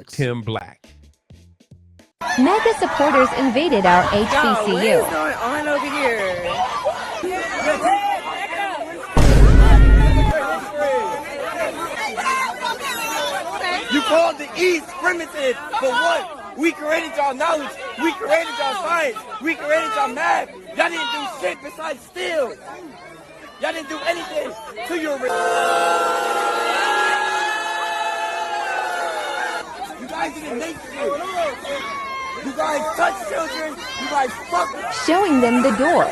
Tim Black. MAGA supporters invaded our HBCU. What is going on over here? You called the East primitive, but what? We created y'all knowledge. We created y'all science. We created y'all math. Y'all didn't do shit besides steal. Y'all didn't do anything to your... You guys didn't make shit. You guys touch children. You guys fuck. Showing them the door.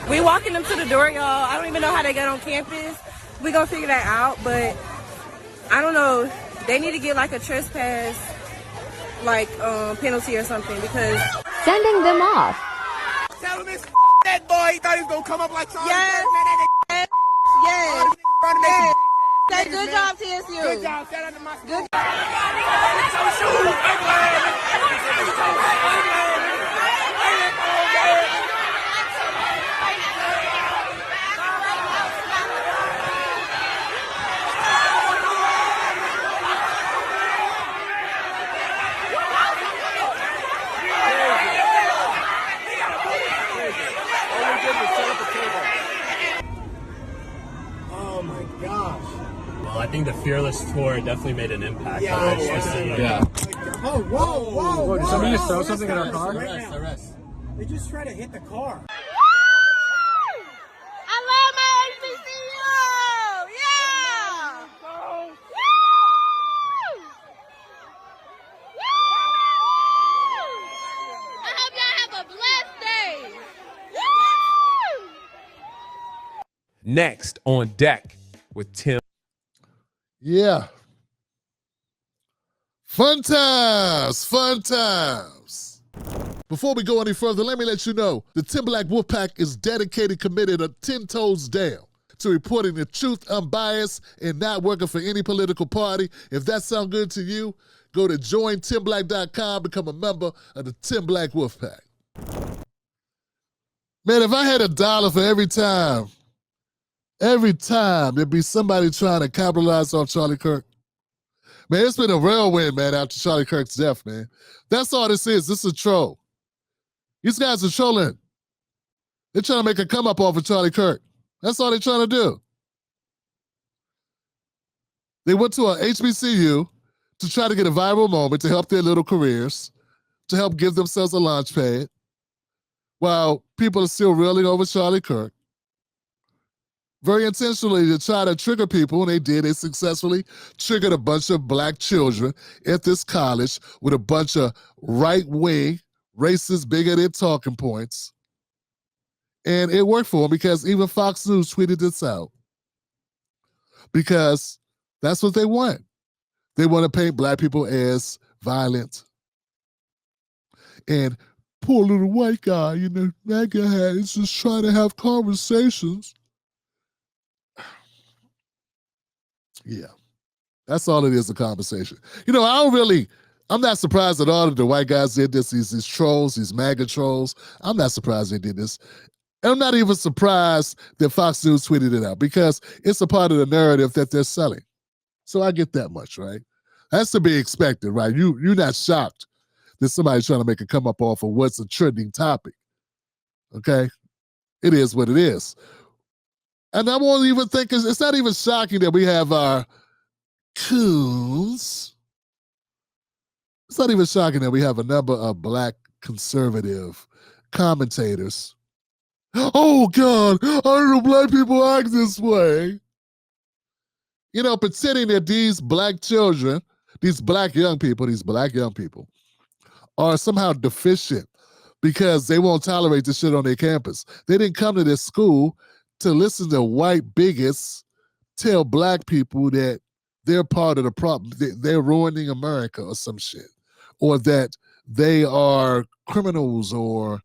We walking them to the door, y'all. I don't even know how they got on campus. We gonna figure that out, but I don't know. They need to get like a trespass, like penalty or something because sending them off. Tell him it's that boy. He thought he was gonna come up like Charlie. Yes. Yes. Yes. Say good job, TSU. Good job. Shout out to my school. Oh my gosh. Well, I think the Fearless Tour definitely made an impact. Yeah. Oh, whoa. Did somebody just throw something in our car? Arrest. They just tried to hit the car. I love my HBCU. Yeah. I hope y'all have a blessed day. Next on deck with Tim. Yeah. Fun times. Before we go any further, let me let you know the Tim Black Wolfpack is dedicated, committed, 10 toes down to reporting the truth, unbiased, and not working for any political party. If that sounds good to you, go to jointimblack.com, become a member of the Tim Black Wolfpack. Man, if I had $1 for every time there'd be somebody trying to capitalize on Charlie Kirk. Man, it's been a whirlwind, man, after Charlie Kirk's death, man. That's all this is. This is a troll. These guys are trolling. They're trying to make a come up off of Charlie Kirk. That's all they're trying to do. They went to a HBCU to try to get a viral moment to help their little careers, to help give themselves a launch pad, while people are still reeling over Charlie Kirk. Very intentionally to try to trigger people, and they did. They successfully triggered a bunch of black children at this college with a bunch of right-wing, racist, bigoted talking points. And it worked for them because even Fox News tweeted this out. Because that's what they want. They want to paint black people as violent. And poor little white guy, MAGA hat is just trying to have conversations. Yeah, that's all it is, a conversation. I'm not surprised at all that the white guys did this, these trolls, these MAGA trolls. I'm not surprised they did this. And I'm not even surprised that Fox News tweeted it out because it's a part of the narrative that they're selling. So I get that much, right? That's to be expected, right? You're not shocked that somebody's trying to make a come up off of what's a trending topic, okay? It is what it is. And I won't even think, it's not even shocking that we have our coons. It's not even shocking that we have a number of black conservative commentators. Oh God, I don't know black people act this way. Pretending that these black children, these black young people are somehow deficient because they won't tolerate this shit on their campus. They didn't come to this school to listen to white bigots tell black people that they're part of the problem, they're ruining America or some shit, or that they are criminals or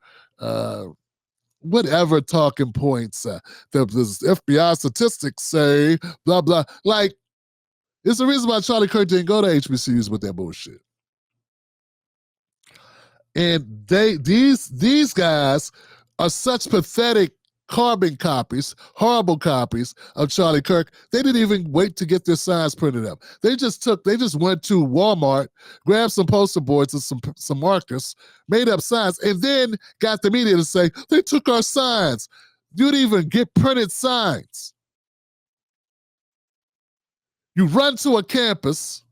whatever talking points. The FBI statistics say, blah, blah. Like, it's the reason why Charlie Kirk didn't go to HBCUs with that bullshit. And these guys are such pathetic carbon copies, horrible copies of Charlie Kirk. They didn't even wait to get their signs printed up. They just went to Walmart, grabbed some poster boards and some markers, made up signs, and then got the media to say, they took our signs. You didn't even get printed signs. You run to a campus,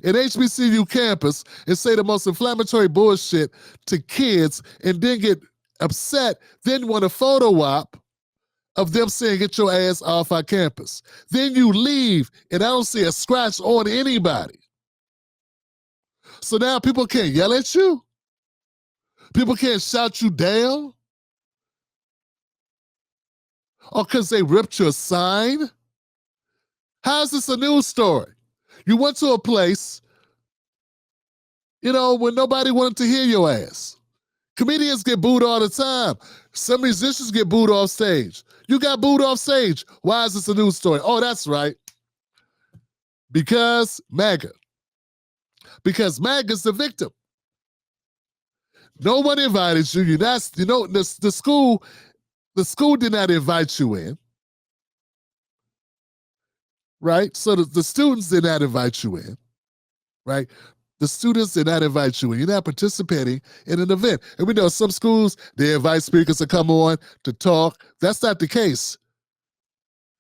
an HBCU campus, and say the most inflammatory bullshit to kids and then get upset, then want a photo op of them saying, get your ass off our campus. Then you leave, and I don't see a scratch on anybody. So now people can't yell at you? People can't shout you down? Or because they ripped your sign? How is this a news story? You went to a place, when nobody wanted to hear your ass. Comedians get booed all the time. Some musicians get booed off stage. You got booed off stage. Why is this a news story? Oh, that's right. Because MAGA. Because MAGA's the victim. No one invited you. The school did not invite you in. Right? So the students did not invite you in. Right? The students did not invite you in. You're not participating in an event. And we know some schools, they invite speakers to come on to talk. That's not the case.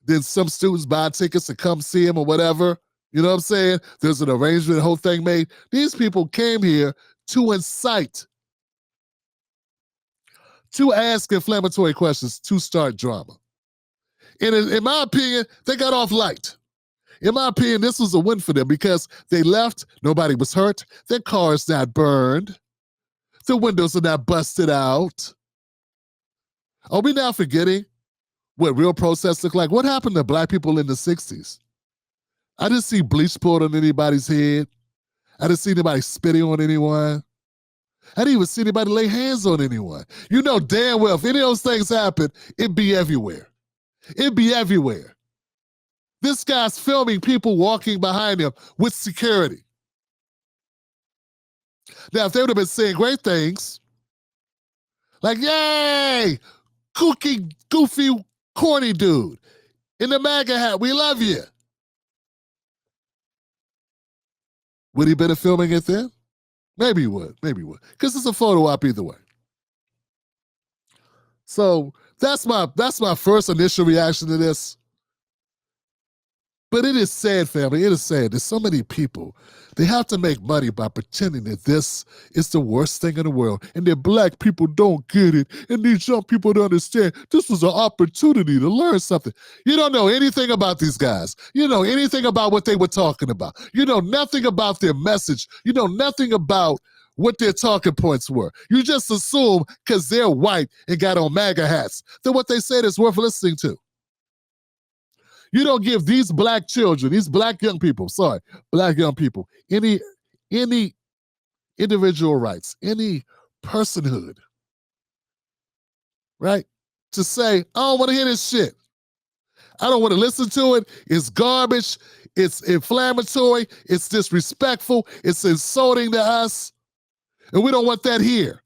Then some students buy tickets to come see him or whatever. You know what I'm saying? There's an arrangement, the whole thing made. These people came here to incite, to ask inflammatory questions, to start drama. And in my opinion, they got off light. In my opinion, this was a win for them because they left, nobody was hurt, their cars not burned, the windows are not busted out. Are we now forgetting what real protests look like? What happened to black people in the 60s? I didn't see bleach poured on anybody's head. I didn't see anybody spitting on anyone. I didn't even see anybody lay hands on anyone. You know damn well, if any of those things happen, it'd be everywhere. It'd be everywhere. This guy's filming people walking behind him with security. Now, if they would have been saying great things, like, yay, kooky, goofy, corny dude in the MAGA hat, we love you. Would he been filming it then? Maybe he would, because it's a photo op either way. So that's my first initial reaction to this. But it is sad, family. It is sad. There's so many people. They have to make money by pretending that this is the worst thing in the world and that black people don't get it and these young people don't understand. This was an opportunity to learn something. You don't know anything about these guys. You know anything about what they were talking about. You know nothing about their message. You know nothing about what their talking points were. You just assume because they're white and got on MAGA hats that what they said is worth listening to. You don't give these black children, these black young people, any individual rights, any personhood, right? To say, I don't want to hear this shit. I don't want to listen to it. It's garbage. It's inflammatory. It's disrespectful. It's insulting to us. And we don't want that here.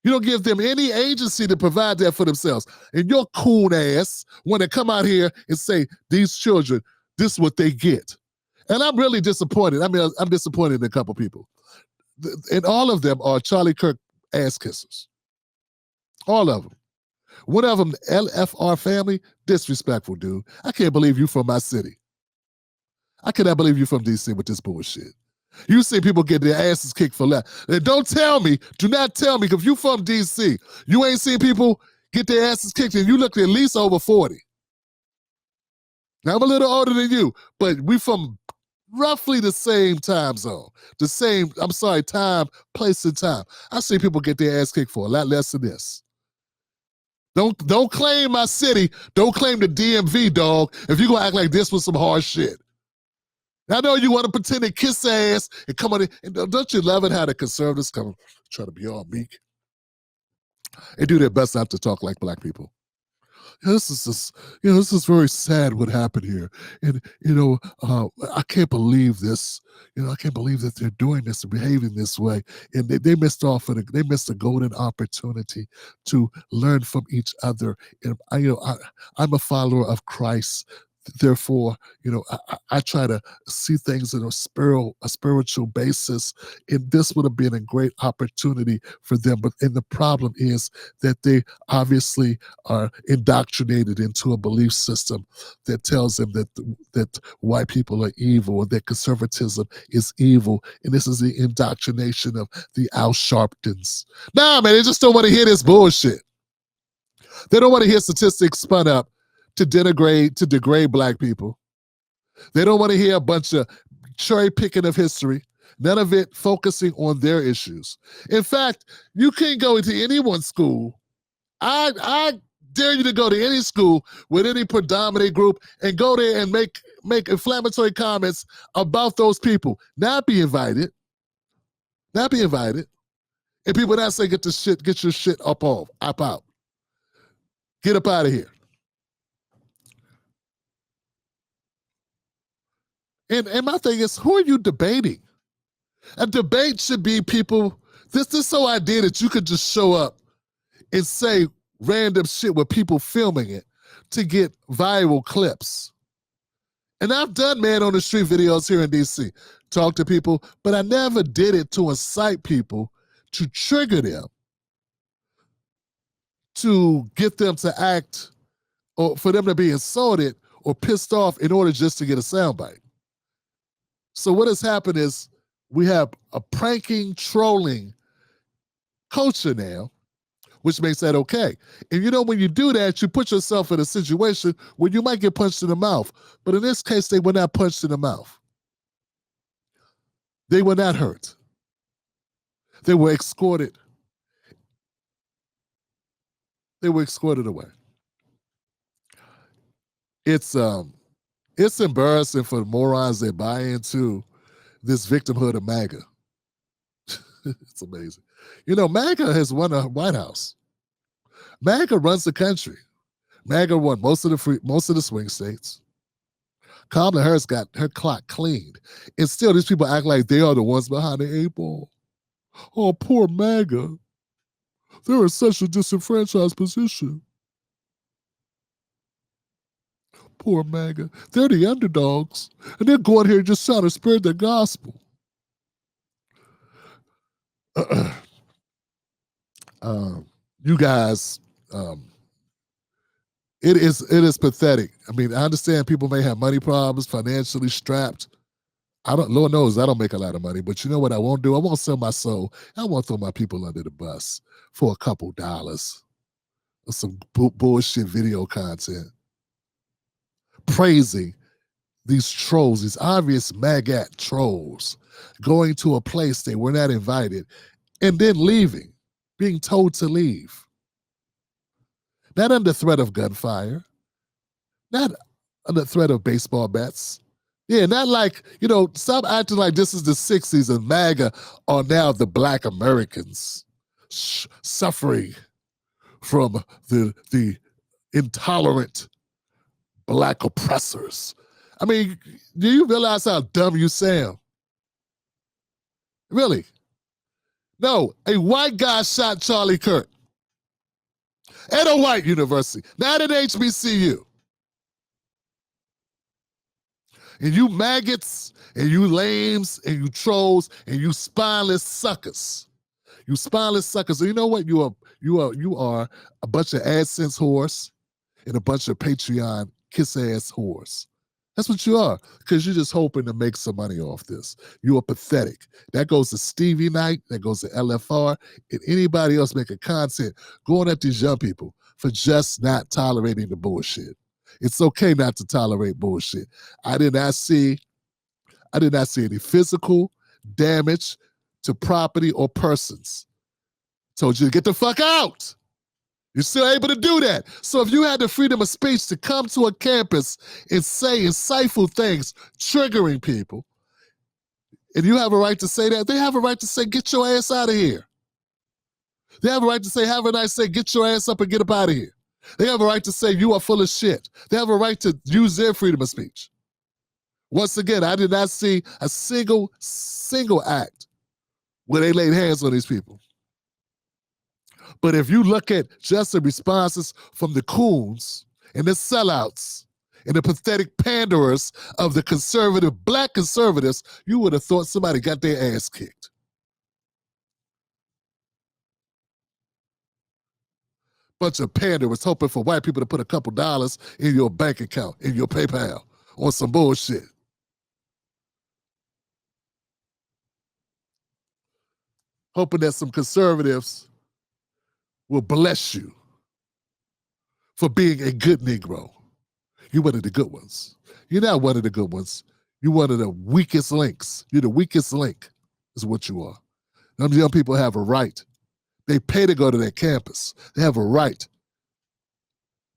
You don't give them any agency to provide that for themselves. And your coon ass want to come out here and say, these children, this is what they get. And I'm really disappointed. I mean, I'm disappointed in a couple people. And all of them are Charlie Kirk ass kissers. All of them. One of them, LFR family, disrespectful, dude. I can't believe you from my city. I cannot believe you from DC with this bullshit. You see people get their asses kicked for that. And do not tell me, because if you from DC, you ain't seen people get their asses kicked and you look at least over 40. Now, I'm a little older than you, but we from roughly the same time zone. Time, place, and time. I see people get their ass kicked for a lot less than this. Don't claim my city. Don't claim the DMV, dog, if you're going to act like this with some hard shit. I know you want to pretend to kiss ass and come on in. And don't you love it how the conservatives come try to be all meek and do their best not to talk like black people? this is just, this is very sad what happened here. And, I can't believe this. I can't believe that they're doing this and behaving this way. And they missed they missed a golden opportunity to learn from each other. And I'm a follower of Christ. Therefore, I try to see things in a spiritual basis, and this would have been a great opportunity for them. And the problem is that they obviously are indoctrinated into a belief system that tells them that white people are evil, or that conservatism is evil, and this is the indoctrination of the Al Sharptons. Nah, man, they just don't want to hear this bullshit. They don't want to hear statistics spun up to degrade black people. They don't want to hear a bunch of cherry picking of history, none of it focusing on their issues. In fact, you can't go into anyone's school. I dare you to go to any school with any predominant group and go there and make inflammatory comments about those people. Not be invited. Not be invited. And people not say get your shit up out. Get up out of here. And my thing is, who are you debating? A debate should be people, this whole idea that you could just show up and say random shit with people filming it to get viral clips. And I've done man on the street videos here in DC, talk to people, but I never did it to incite people, to trigger them, to get them to act, or for them to be insulted or pissed off in order just to get a soundbite. So what has happened is we have a pranking, trolling culture now, which makes that okay. And when you do that, you put yourself in a situation where you might get punched in the mouth. But in this case, they were not punched in the mouth. They were not hurt. They were escorted. They were escorted away. It's embarrassing for the morons that buy into this victimhood of MAGA. It's amazing. MAGA has won a White House. MAGA runs the country. MAGA won most of the swing states. Kamala Harris got her clock cleaned. And still these people act like they are the ones behind the 8 ball. Oh, poor MAGA. They're in such a disenfranchised position. Poor MAGA. They're the underdogs. And they're going here just trying to spread the gospel. You guys, it is pathetic. I mean, I understand people may have money problems, financially strapped. Lord knows I don't make a lot of money, but you know what I won't do? I won't sell my soul. I won't throw my people under the bus for a couple dollars or some bullshit video content. Praising these trolls, these obvious MAGA trolls, going to a place they were not invited and then leaving, being told to leave. Not under threat of gunfire, not under threat of baseball bats. Yeah, not like, stop acting like this is the 60s and MAGA are now the black Americans suffering from the intolerant black oppressors. I mean, do you realize how dumb you sound? Really? No, a white guy shot Charlie Kirk at a white university, not at HBCU. And you maggots, and you lames, and you trolls, and you spineless suckers. You spineless suckers. So you know what? You are a bunch of AdSense whores and a bunch of Patreon kiss-ass whores. That's what you are, because you're just hoping to make some money off this. You are pathetic. That goes to Stevie Knight, that goes to LFR, and anybody else making content going at these young people for just not tolerating the bullshit. It's okay not to tolerate bullshit. I did not see any physical damage to property or persons. Told you to get the fuck out. You're still able to do that. So if you had the freedom of speech to come to a campus and say insightful things, triggering people, and you have a right to say that, they have a right to say, get your ass out of here. They have a right to say, have a nice day, get your ass up and get up out of here. They have a right to say you are full of shit. They have a right to use their freedom of speech. Once again, I did not see a single act where they laid hands on these people. But if you look at just the responses from the coons and the sellouts and the pathetic panderers of the conservative, black conservatives, you would have thought somebody got their ass kicked. Bunch of panderers hoping for white people to put a couple dollars in your bank account, in your PayPal, on some bullshit. Hoping that some conservatives will bless you for being a good Negro. You're one of the good ones. You're not one of the good ones. You're one of the weakest links. You're the weakest link is what you are. Them young people have a right. They pay to go to that campus. They have a right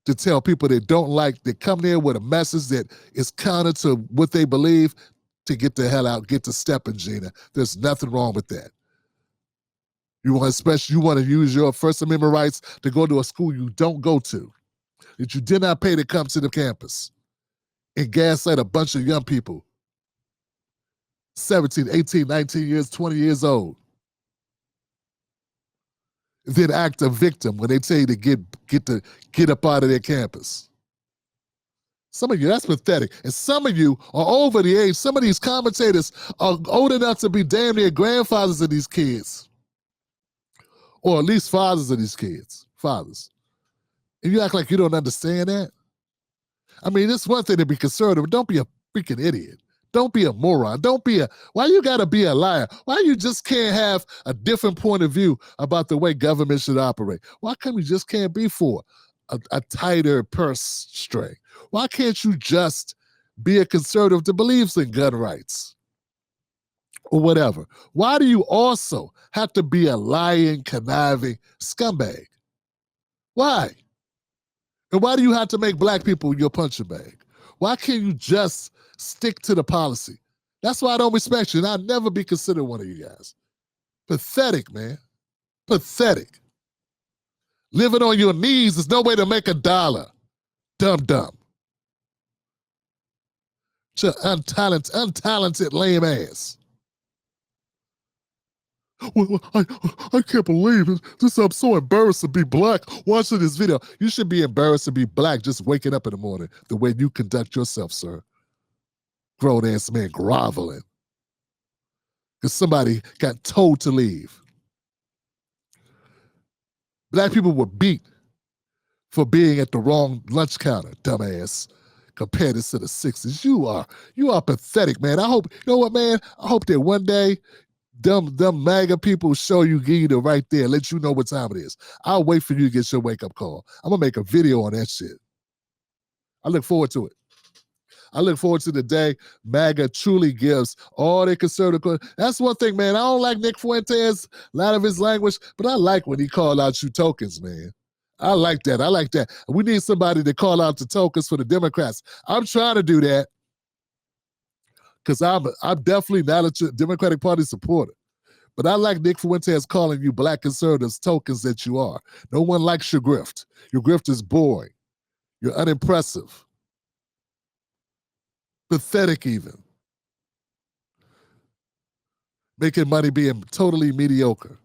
to tell people they don't like, they come there with a message that is counter to what they believe, to get the hell out, get to stepping, Gina. There's nothing wrong with that. You want to use your First Amendment rights to go to a school you don't go to, that you did not pay to come to the campus, and gaslight a bunch of young people, 17, 18, 19 years, 20 years old. Then act a victim when they tell you to get up out of their campus. Some of you, that's pathetic. And some of you are over the age. Some of these commentators are old enough to be damn near grandfathers of these kids. Or at least fathers of these kids. Fathers. And you act like you don't understand that? I mean, it's one thing to be conservative. Don't be a freaking idiot. Don't be a moron. Why you gotta be a liar? Why you just can't have a different point of view about the way government should operate? Why come you just can't be for a tighter purse string? Why can't you just be a conservative that believes in gun rights? Or whatever. Why do you also have to be a lying, conniving scumbag? Why? And why do you have to make black people your punching bag? Why can't you just stick to the policy? That's why I don't respect you, and I'll never be considered one of you guys. Pathetic, man. Pathetic. Living on your knees is no way to make $1. Dumb. Untalented lame ass. Well, I can't believe it. I'm so embarrassed to be black watching this video. You should be embarrassed to be black just waking up in the morning the way you conduct yourself, sir. Grown-ass man groveling because somebody got told to leave. Black people were beat for being at the wrong lunch counter, dumbass. Compare this to the 60s. You are pathetic, man. I hope, you know what, man? I hope that one day them MAGA people show you, give you the right there, let you know what time it is. I'll wait for you to get your wake-up call. I'm going to make a video on that shit. I look forward to it. I look forward to the day MAGA truly gives all their conservative. That's one thing, man. I don't like Nick Fuentes, a lot of his language, but I like when he called out you tokens, man. I like that. We need somebody to call out the tokens for the Democrats. I'm trying to do that because I'm definitely not a Democratic Party supporter. But I like Nick Fuentes calling you black conservatives tokens that you are. No one likes your grift. Your grift is boring. You're unimpressive. Pathetic even. Making money being totally mediocre.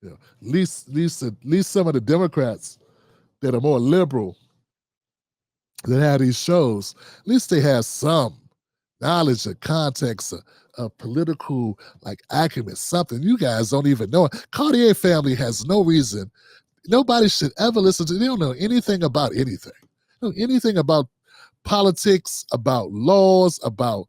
Yeah. At least some of the Democrats that are more liberal that have these shows, at least they have some knowledge of context of political like acumen, something you guys don't even know. Cartier family has no reason. Nobody should ever listen to. They don't know anything about anything. They don't know anything about politics, about laws, about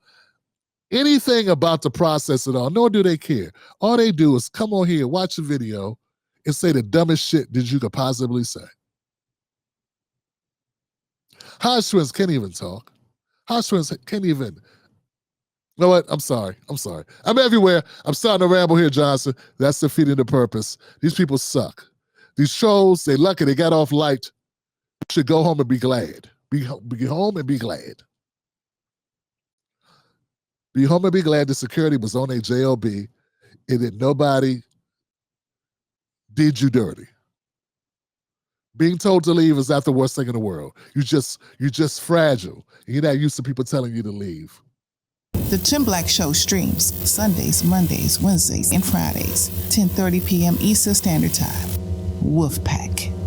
anything about the process at all, nor do they care. All they do is come on here, watch a video, and say the dumbest shit that you could possibly say. Hodge twins can't even talk. Hodge twins can't even. You know what? I'm sorry. I'm everywhere. I'm starting to ramble here, Johnson. That's defeating the purpose. These people suck. These trolls, they lucky they got off light. Should go home and be glad. Be home and be glad. Be home and be glad the security was on a JLB and that nobody did you dirty. Being told to leave is not the worst thing in the world. You're just fragile. You're not used to people telling you to leave. The Tim Black Show streams Sundays, Mondays, Wednesdays, and Fridays, 10:30 p.m. Eastern Standard Time. Wolfpack.